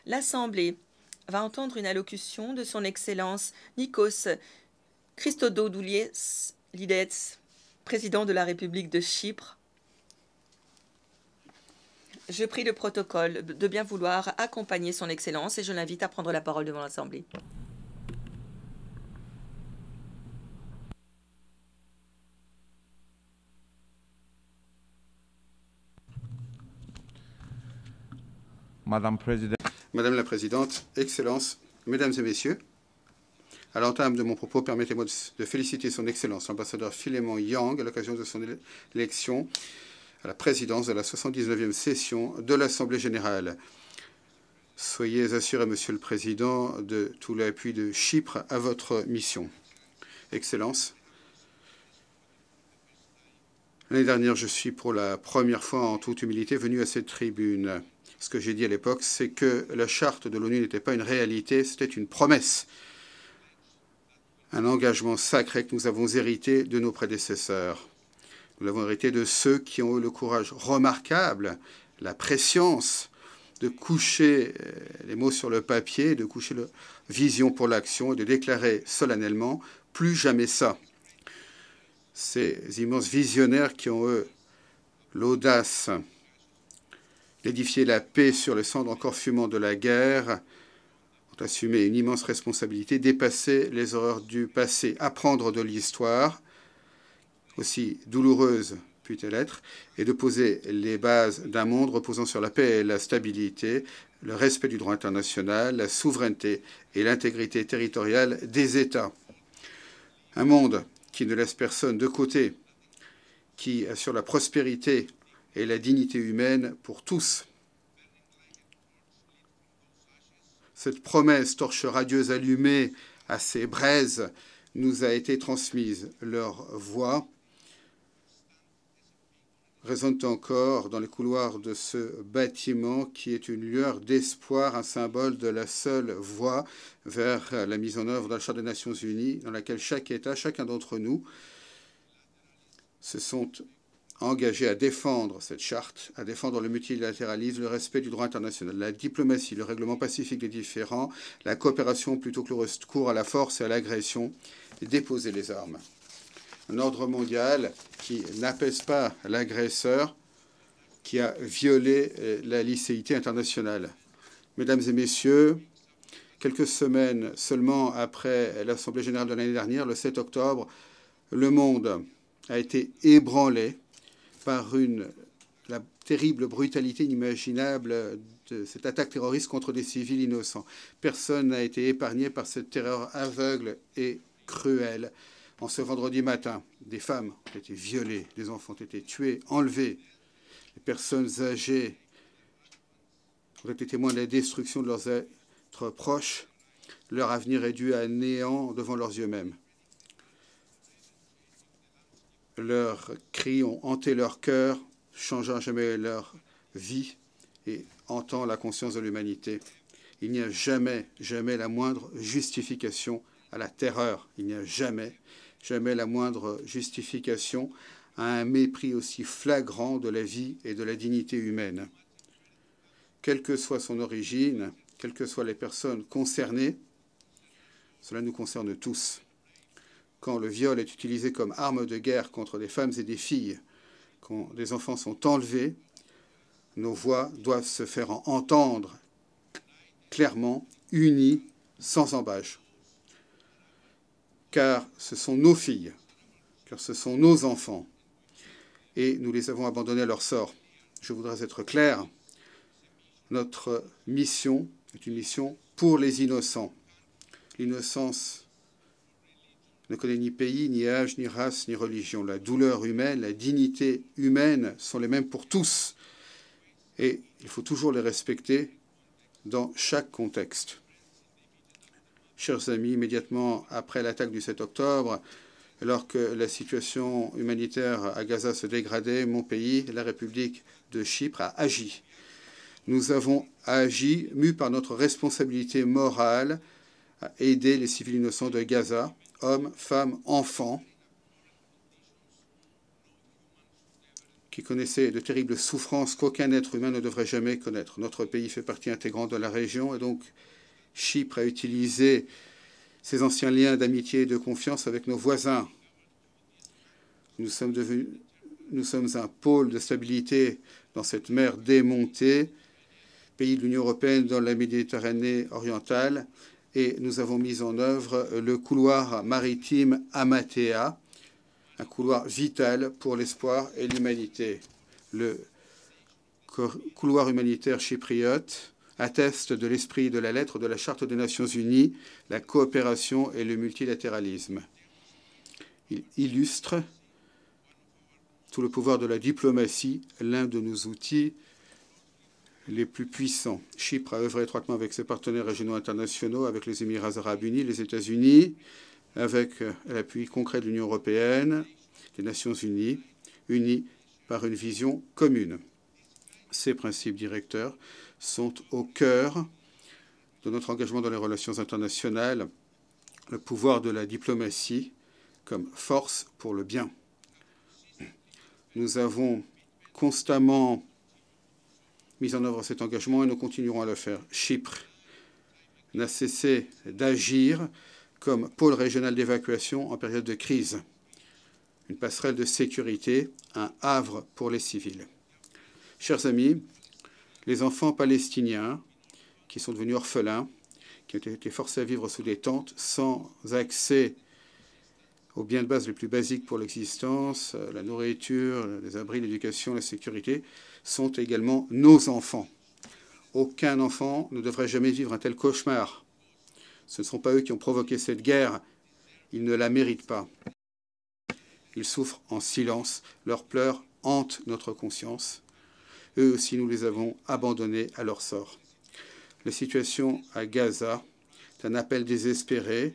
L'Assemblée va entendre une allocution de son Excellence Nikos Christodoulidis, président de la République de Chypre. Je prie le protocole de bien vouloir accompagner son Excellence et je l'invite à prendre la parole devant l'Assemblée. Madame la Présidente, Excellences, Mesdames et Messieurs, à l'entame de mon propos, permettez-moi de féliciter son Excellence, l'ambassadeur Philémon Yang, à l'occasion de son élection à la présidence de la 79e session de l'Assemblée générale. Soyez assuré, Monsieur le Président, de tout l'appui de Chypre à votre mission. Excellences, l'année dernière, je suis pour la première fois en toute humilité venu à cette tribune. Ce que j'ai dit à l'époque, c'est que la charte de l'ONU n'était pas une réalité, c'était une promesse. Un engagement sacré que nous avons hérité de nos prédécesseurs. Nous l'avons hérité de ceux qui ont eu le courage remarquable, la prescience de coucher les mots sur le papier, de coucher la vision pour l'action et de déclarer solennellement « plus jamais ça ». Ces immenses visionnaires qui ont eu l'audace d'édifier la paix sur le cendre encore fumant de la guerre, ont assumé une immense responsabilité, dépasser les horreurs du passé, apprendre de l'histoire, aussi douloureuse puis-elle être, et de poser les bases d'un monde reposant sur la paix et la stabilité, le respect du droit international, la souveraineté et l'intégrité territoriale des États. Un monde qui ne laisse personne de côté, qui assure la prospérité et la dignité humaine pour tous. Cette promesse, torche radieuse allumée à ces braises, nous a été transmise. Leur voix résonne encore dans les couloirs de ce bâtiment qui est une lueur d'espoir, un symbole de la seule voie vers la mise en œuvre de la Charte des Nations Unies, dans laquelle chaque État, chacun d'entre nous, se sont engagés à défendre cette charte, à défendre le multilatéralisme, le respect du droit international, la diplomatie, le règlement pacifique des différends, la coopération plutôt que le recours à la force et à l'agression, et déposer les armes. Un ordre mondial qui n'apaise pas l'agresseur, qui a violé la licéité internationale. Mesdames et messieurs, quelques semaines seulement après l'Assemblée générale de l'année dernière, le 7 octobre, le monde a été ébranlé par la terrible brutalité inimaginable de cette attaque terroriste contre des civils innocents. Personne n'a été épargné par cette terreur aveugle et cruelle. En ce vendredi matin, des femmes ont été violées, des enfants ont été tués, enlevés. Les personnes âgées ont été témoins de la destruction de leurs êtres proches. Leur avenir est dû à néant devant leurs yeux mêmes. Leurs cris ont hanté leur cœur, changeant à jamais leur vie et hantant la conscience de l'humanité. Il n'y a jamais, jamais la moindre justification à la terreur. Il n'y a jamais, jamais la moindre justification à un mépris aussi flagrant de la vie et de la dignité humaine. Quelle que soit son origine, quelles que soient les personnes concernées, cela nous concerne tous. Quand le viol est utilisé comme arme de guerre contre des femmes et des filles, quand des enfants sont enlevés, nos voix doivent se faire entendre clairement, unies, sans embâche. Car ce sont nos filles, car ce sont nos enfants, et nous les avons abandonnés à leur sort. Je voudrais être clair, notre mission est une mission pour les innocents. L'innocence ne connaît ni pays, ni âge, ni race, ni religion. La douleur humaine, la dignité humaine sont les mêmes pour tous. Et il faut toujours les respecter dans chaque contexte. Chers amis, immédiatement après l'attaque du 7 octobre, alors que la situation humanitaire à Gaza se dégradait, mon pays, la République de Chypre, a agi. Nous avons agi, mus par notre responsabilité morale, à aider les civils innocents de Gaza, hommes, femmes, enfants, qui connaissait de terribles souffrances qu'aucun être humain ne devrait jamais connaître. Notre pays fait partie intégrante de la région et donc Chypre a utilisé ses anciens liens d'amitié et de confiance avec nos voisins. Nous sommes un pôle de stabilité dans cette mer démontée, pays de l'Union européenne dans la Méditerranée orientale, et nous avons mis en œuvre le couloir maritime Amathea, un couloir vital pour l'espoir et l'humanité. Le couloir humanitaire chypriote atteste de l'esprit de la lettre de la Charte des Nations Unies, la coopération et le multilatéralisme. Il illustre tout le pouvoir de la diplomatie, l'un de nos outils les plus puissants. Chypre a œuvré étroitement avec ses partenaires régionaux internationaux, avec les Émirats arabes unis, les États-Unis, avec l'appui concret de l'Union européenne, des Nations unies, unis par une vision commune. Ces principes directeurs sont au cœur de notre engagement dans les relations internationales, le pouvoir de la diplomatie comme force pour le bien. Nous avons constamment mis en œuvre cet engagement et nous continuerons à le faire. Chypre n'a cessé d'agir comme pôle régional d'évacuation en période de crise, une passerelle de sécurité, un havre pour les civils. Chers amis, les enfants palestiniens qui sont devenus orphelins, qui ont été forcés à vivre sous des tentes sans accès aux biens de base les plus basiques pour l'existence, la nourriture, les abris, l'éducation, la sécurité, sont également nos enfants. Aucun enfant ne devrait jamais vivre un tel cauchemar. Ce ne sont pas eux qui ont provoqué cette guerre. Ils ne la méritent pas. Ils souffrent en silence. Leurs pleurs hantent notre conscience. Eux aussi, nous les avons abandonnés à leur sort. La situation à Gaza est un appel désespéré.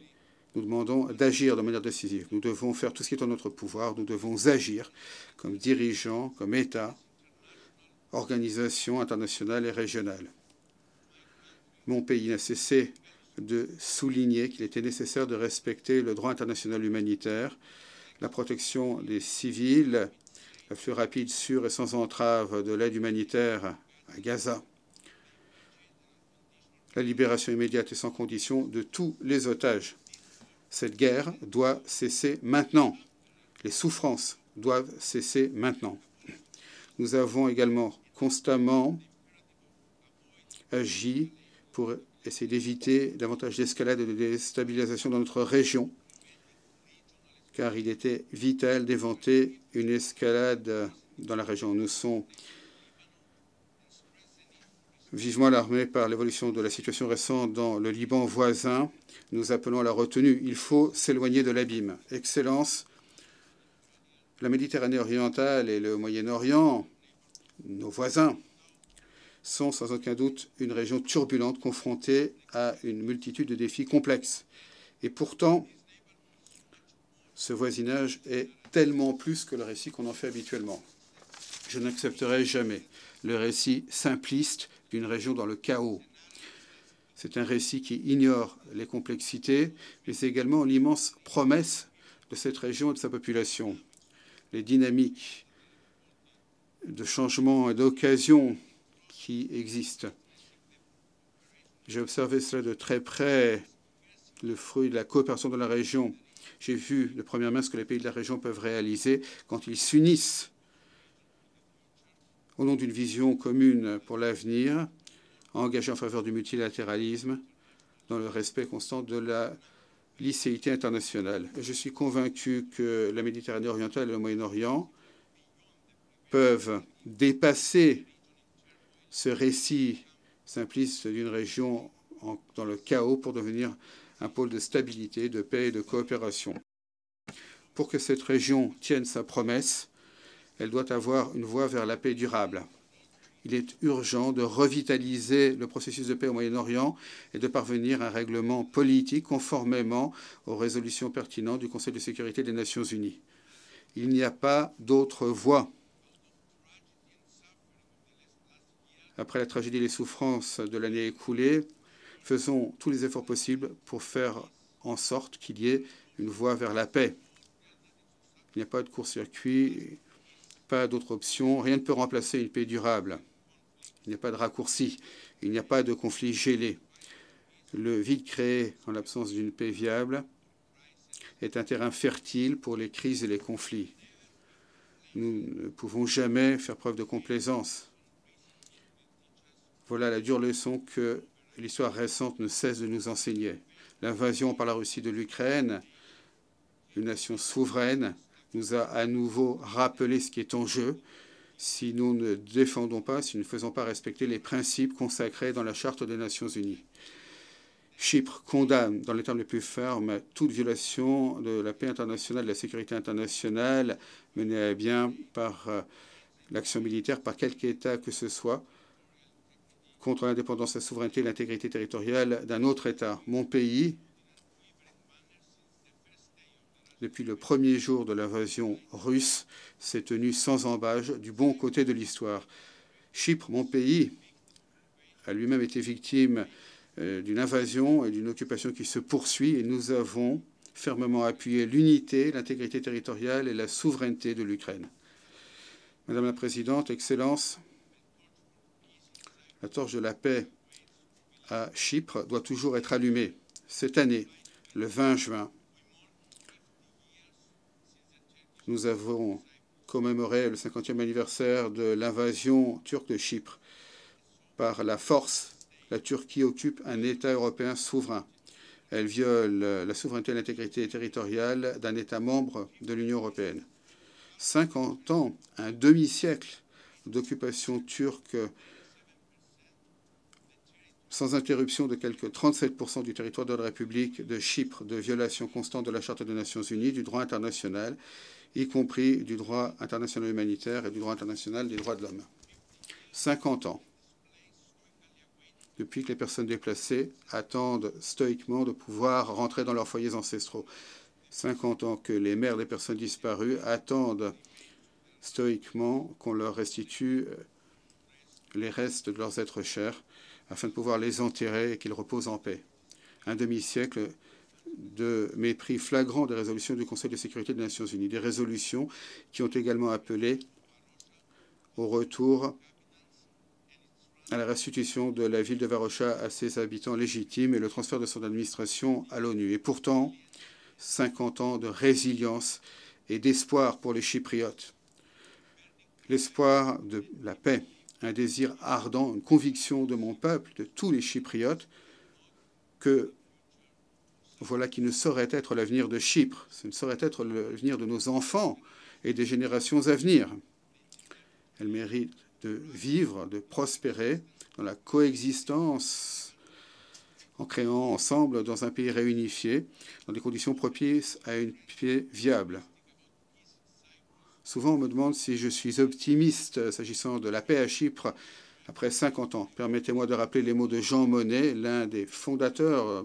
Nous demandons d'agir de manière décisive. Nous devons faire tout ce qui est en notre pouvoir. Nous devons agir comme dirigeants, comme États, organisations internationales et régionales. Mon pays n'a cessé de souligner qu'il était nécessaire de respecter le droit international humanitaire, la protection des civils, la plus rapide, sûre et sans entrave de l'aide humanitaire à Gaza, la libération immédiate et sans condition de tous les otages. Cette guerre doit cesser maintenant. Les souffrances doivent cesser maintenant. Nous avons également constamment agi pour essayer d'éviter davantage d'escalade et de déstabilisation dans notre région, car il était vital d'éventer une escalade dans la région. Nous sommes vivement alarmés par l'évolution de la situation récente dans le Liban voisin. Nous appelons à la retenue. Il faut s'éloigner de l'abîme. Excellences, la Méditerranée orientale et le Moyen-Orient, nos voisins, sont sans aucun doute une région turbulente confrontée à une multitude de défis complexes. Et pourtant, ce voisinage est tellement plus que le récit qu'on en fait habituellement. Je n'accepterai jamais le récit simpliste d'une région dans le chaos. C'est un récit qui ignore les complexités, mais c'est également l'immense promesse de cette région et de sa population. Les dynamiques de changement et d'occasion qui existent. J'ai observé cela de très près, le fruit de la coopération dans la région. J'ai vu de première main ce que les pays de la région peuvent réaliser quand ils s'unissent au nom d'une vision commune pour l'avenir, engagée en faveur du multilatéralisme, dans le respect constant de la licéité internationale. Et je suis convaincu que la Méditerranée orientale et le Moyen-Orient peuvent dépasser ce récit simpliste d'une région dans le chaos pour devenir un pôle de stabilité, de paix et de coopération. Pour que cette région tienne sa promesse, elle doit avoir une voie vers la paix durable. Il est urgent de revitaliser le processus de paix au Moyen-Orient et de parvenir à un règlement politique conformément aux résolutions pertinentes du Conseil de sécurité des Nations unies. Il n'y a pas d'autre voie. Après la tragédie et les souffrances de l'année écoulée, faisons tous les efforts possibles pour faire en sorte qu'il y ait une voie vers la paix. Il n'y a pas de court-circuit. Pas d'autre option. Rien ne peut remplacer une paix durable. Il n'y a pas de raccourci. Il n'y a pas de conflit gelé. Le vide créé en l'absence d'une paix viable est un terrain fertile pour les crises et les conflits. Nous ne pouvons jamais faire preuve de complaisance. Voilà la dure leçon que l'histoire récente ne cesse de nous enseigner. L'invasion par la Russie de l'Ukraine, une nation souveraine, nous a à nouveau rappelé ce qui est en jeu si nous ne défendons pas, si nous ne faisons pas respecter les principes consacrés dans la Charte des Nations Unies. Chypre condamne, dans les termes les plus fermes, toute violation de la paix internationale, de la sécurité internationale menée à bien par l'action militaire, par quelque État que ce soit, contre l'indépendance, la souveraineté et l'intégrité territoriale d'un autre État. Mon pays, depuis le premier jour de l'invasion russe, s'est tenu sans ambages du bon côté de l'histoire. Chypre, mon pays, a lui-même été victime d'une invasion et d'une occupation qui se poursuit, et nous avons fermement appuyé l'unité, l'intégrité territoriale et la souveraineté de l'Ukraine. Madame la Présidente, Excellences, la torche de la paix à Chypre doit toujours être allumée. Cette année, le 20 juin, nous avons commémoré le 50e anniversaire de l'invasion turque de Chypre. Par la force, la Turquie occupe un État européen souverain. Elle viole la souveraineté et l'intégrité territoriale d'un État membre de l'Union européenne. 50 ans, un demi-siècle d'occupation turque sans interruption de quelque 37% du territoire de la République de Chypre, de violation constante de la Charte des Nations Unies, du droit international, y compris du droit international humanitaire et du droit international des droits de l'homme. 50 ans depuis que les personnes déplacées attendent stoïquement de pouvoir rentrer dans leurs foyers ancestraux. 50 ans que les mères des personnes disparues attendent stoïquement qu'on leur restitue les restes de leurs êtres chers afin de pouvoir les enterrer et qu'ils reposent en paix. Un demi-siècle de mépris flagrant des résolutions du Conseil de sécurité des Nations Unies, des résolutions qui ont également appelé au retour à la restitution de la ville de Varosha à ses habitants légitimes et le transfert de son administration à l'ONU. Et pourtant, 50 ans de résilience et d'espoir pour les Chypriotes. L'espoir de la paix, un désir ardent, une conviction de mon peuple, de tous les Chypriotes, que voilà qui ne saurait être l'avenir de Chypre, ce ne saurait être l'avenir de nos enfants et des générations à venir. Elle mérite de vivre, de prospérer dans la coexistence, en créant ensemble dans un pays réunifié, dans des conditions propices à une paix viable. Souvent, on me demande si je suis optimiste s'agissant de la paix à Chypre après 50 ans. Permettez-moi de rappeler les mots de Jean Monnet, l'un des fondateurs,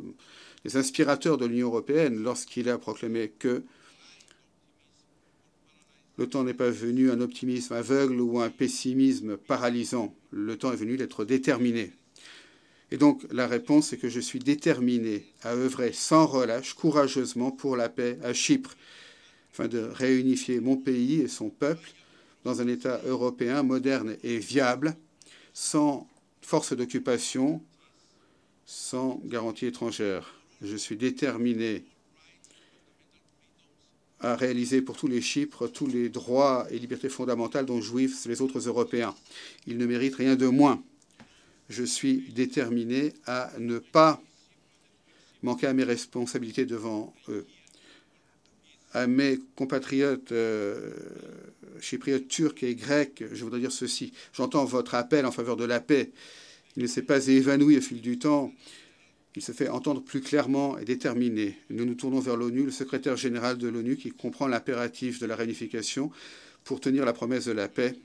des inspirateurs de l'Union européenne, lorsqu'il a proclamé que le temps n'est pas venu un optimisme aveugle ou un pessimisme paralysant. Le temps est venu d'être déterminé. Et donc, la réponse est que je suis déterminé à œuvrer sans relâche, courageusement, pour la paix à Chypre, afin de réunifier mon pays et son peuple dans un État européen moderne et viable, sans force d'occupation, sans garantie étrangère. Je suis déterminé à réaliser pour tous les Chypres tous les droits et libertés fondamentales dont jouissent les autres Européens. Ils ne méritent rien de moins. Je suis déterminé à ne pas manquer à mes responsabilités devant eux. À mes compatriotes chypriotes, turcs et grecs, je voudrais dire ceci. J'entends votre appel en faveur de la paix. Il ne s'est pas évanoui au fil du temps. Il se fait entendre plus clairement et déterminé. Nous nous tournons vers l'ONU, le secrétaire général de l'ONU, qui comprend l'impératif de la réunification pour tenir la promesse de la paix,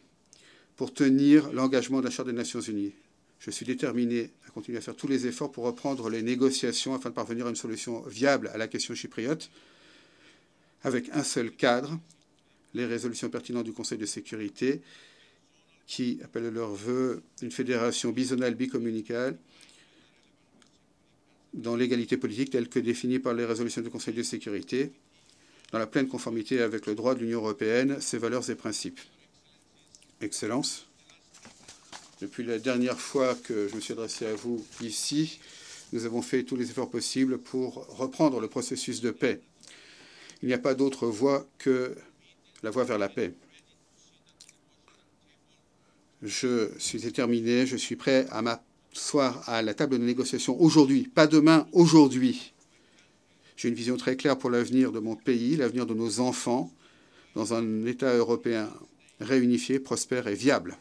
pour tenir l'engagement de la Charte des Nations Unies. Je suis déterminé à continuer à faire tous les efforts pour reprendre les négociations afin de parvenir à une solution viable à la question chypriote, avec un seul cadre, les résolutions pertinentes du Conseil de sécurité, qui appellent de leur vœu une fédération bizonale bicommunicale dans l'égalité politique telle que définie par les résolutions du Conseil de sécurité, dans la pleine conformité avec le droit de l'Union européenne, ses valeurs et principes. Excellences, depuis la dernière fois que je me suis adressé à vous ici, nous avons fait tous les efforts possibles pour reprendre le processus de paix. Il n'y a pas d'autre voie que la voie vers la paix. Je suis déterminé, je suis prêt à m'asseoir à la table de négociation aujourd'hui, pas demain, aujourd'hui. J'ai une vision très claire pour l'avenir de mon pays, l'avenir de nos enfants, dans un État européen réunifié, prospère et viable.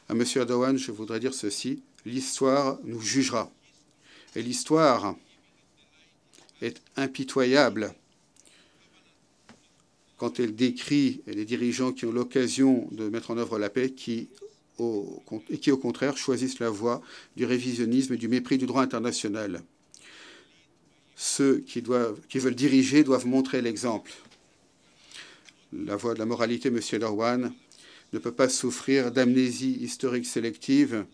À M. Erdogan, je voudrais dire ceci, l'histoire nous jugera. Et l'histoire est impitoyable quand elle décrit les dirigeants qui ont l'occasion de mettre en œuvre la paix, qui, au contraire, choisissent la voie du révisionnisme et du mépris du droit international. Ceux qui veulent diriger doivent montrer l'exemple. La voie de la moralité, M. Erdogan, ne peut pas souffrir d'amnésie historique sélective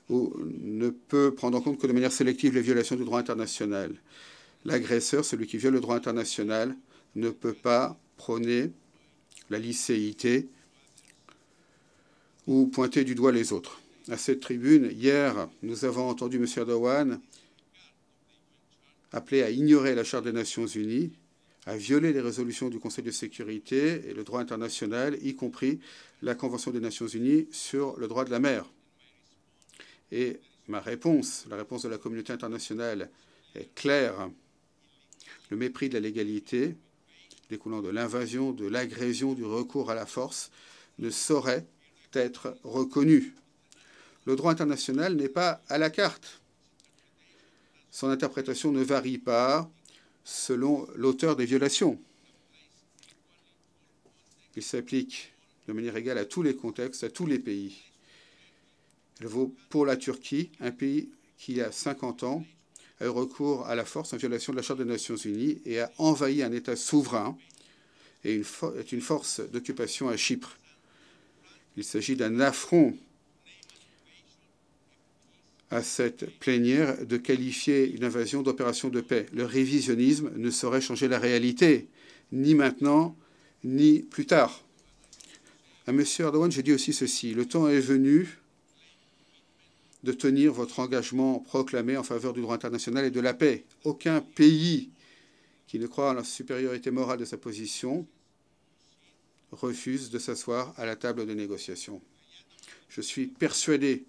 ou ne peut prendre en compte que de manière sélective les violations du droit international. L'agresseur, celui qui viole le droit international, ne peut pas prôner la licéité ou pointer du doigt les autres. À cette tribune, hier, nous avons entendu M. Erdogan appeler à ignorer la Charte des Nations Unies, à violer les résolutions du Conseil de sécurité et le droit international, y compris la Convention des Nations Unies sur le droit de la mer. Et ma réponse, la réponse de la communauté internationale est claire. Le mépris de la légalité, découlant de l'invasion, de l'agression, du recours à la force, ne saurait être reconnu. Le droit international n'est pas à la carte. Son interprétation ne varie pas selon l'auteur des violations. Il s'applique de manière égale à tous les contextes, à tous les pays. Il vaut pour la Turquie, un pays qui, il y a 50 ans, a eu recours à la force en violation de la Charte des Nations Unies et a envahi un État souverain et est une force d'occupation à Chypre. Il s'agit d'un affront à cette plénière de qualifier une invasion d'opération de paix. Le révisionnisme ne saurait changer la réalité, ni maintenant, ni plus tard. À M. Erdogan, j'ai dit aussi ceci. Le temps est venu de tenir votre engagement proclamé en faveur du droit international et de la paix. Aucun pays qui ne croit en la supériorité morale de sa position refuse de s'asseoir à la table de négociation. Je suis persuadé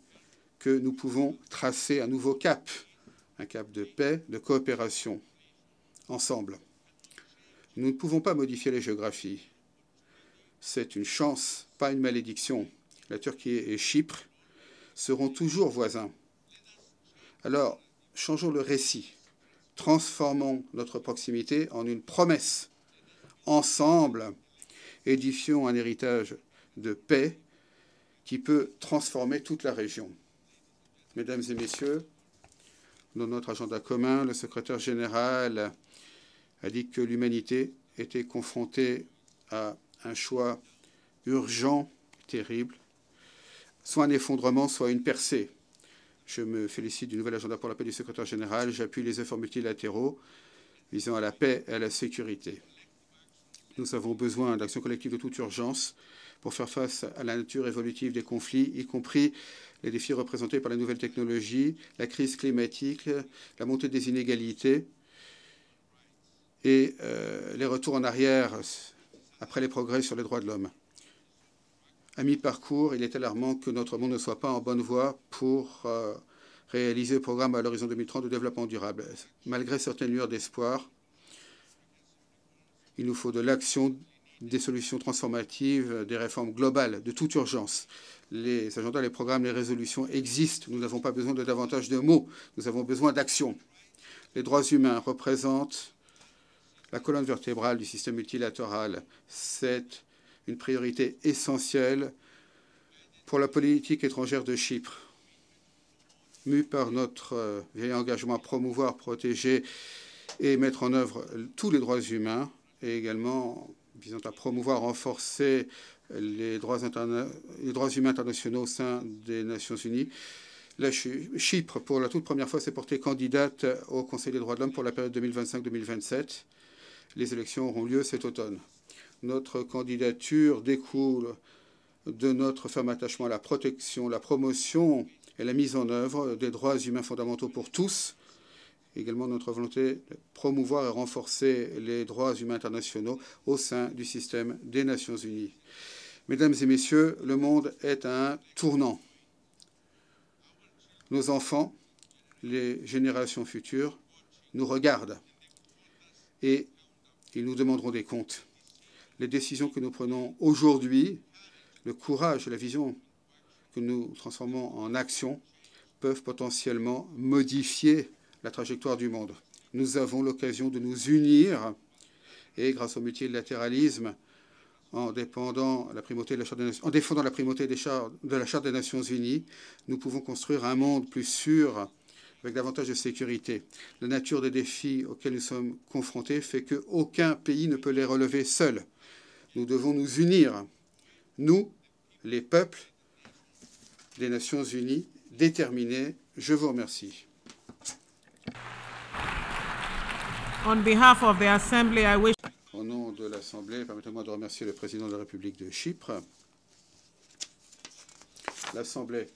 que nous pouvons tracer un nouveau cap, un cap de paix, de coopération, ensemble. Nous ne pouvons pas modifier les géographies. C'est une chance, pas une malédiction. La Turquie et Chypre seront toujours voisins. Alors, changeons le récit. Transformons notre proximité en une promesse. Ensemble, édifions un héritage de paix qui peut transformer toute la région. Mesdames et messieurs, dans notre agenda commun, le secrétaire général a dit que l'humanité était confrontée à un choix urgent, terrible, soit un effondrement, soit une percée. Je me félicite du nouvel agenda pour la paix du secrétaire général. J'appuie les efforts multilatéraux visant à la paix et à la sécurité. Nous avons besoin d'actions collectives de toute urgence pour faire face à la nature évolutive des conflits, y compris les défis représentés par les nouvelles technologies, la crise climatique, la montée des inégalités et les retours en arrière après les progrès sur les droits de l'homme. À mi-parcours, il est alarmant que notre monde ne soit pas en bonne voie pour réaliser le programme à l'horizon 2030 de développement durable. Malgré certaines lueurs d'espoir, il nous faut de l'action, des solutions transformatives, des réformes globales, de toute urgence. Les agendas, les programmes, les résolutions existent. Nous n'avons pas besoin de davantage de mots. Nous avons besoin d'action. Les droits humains représentent la colonne vertébrale du système multilatéral. C'est une priorité essentielle pour la politique étrangère de Chypre. Mû par notre vieil engagement à promouvoir, protéger et mettre en œuvre tous les droits humains, et également visant à promouvoir, renforcer les droits humains internationaux au sein des Nations Unies. La Chypre, pour la toute première fois, s'est portée candidate au Conseil des droits de l'homme pour la période 2025-2027. Les élections auront lieu cet automne. Notre candidature découle de notre ferme attachement à la protection, la promotion et la mise en œuvre des droits humains fondamentaux pour tous, également notre volonté de promouvoir et renforcer les droits humains internationaux au sein du système des Nations Unies. Mesdames et messieurs, le monde est à un tournant. Nos enfants, les générations futures, nous regardent et ils nous demanderont des comptes. Les décisions que nous prenons aujourd'hui, le courage et la vision que nous transformons en action peuvent potentiellement modifier la trajectoire du monde. Nous avons l'occasion de nous unir et, grâce au multilatéralisme, en défendant la primauté de la Charte des Nations Unies, nous pouvons construire un monde plus sûr, avec davantage de sécurité. La nature des défis auxquels nous sommes confrontés fait qu'aucun pays ne peut les relever seul. Nous devons nous unir, nous, les peuples des Nations Unies, déterminés. Je vous remercie. On behalf of the Assembly, I wish... Au nom de l'Assemblée, permettez-moi de remercier le président de la République de Chypre. L'Assemblée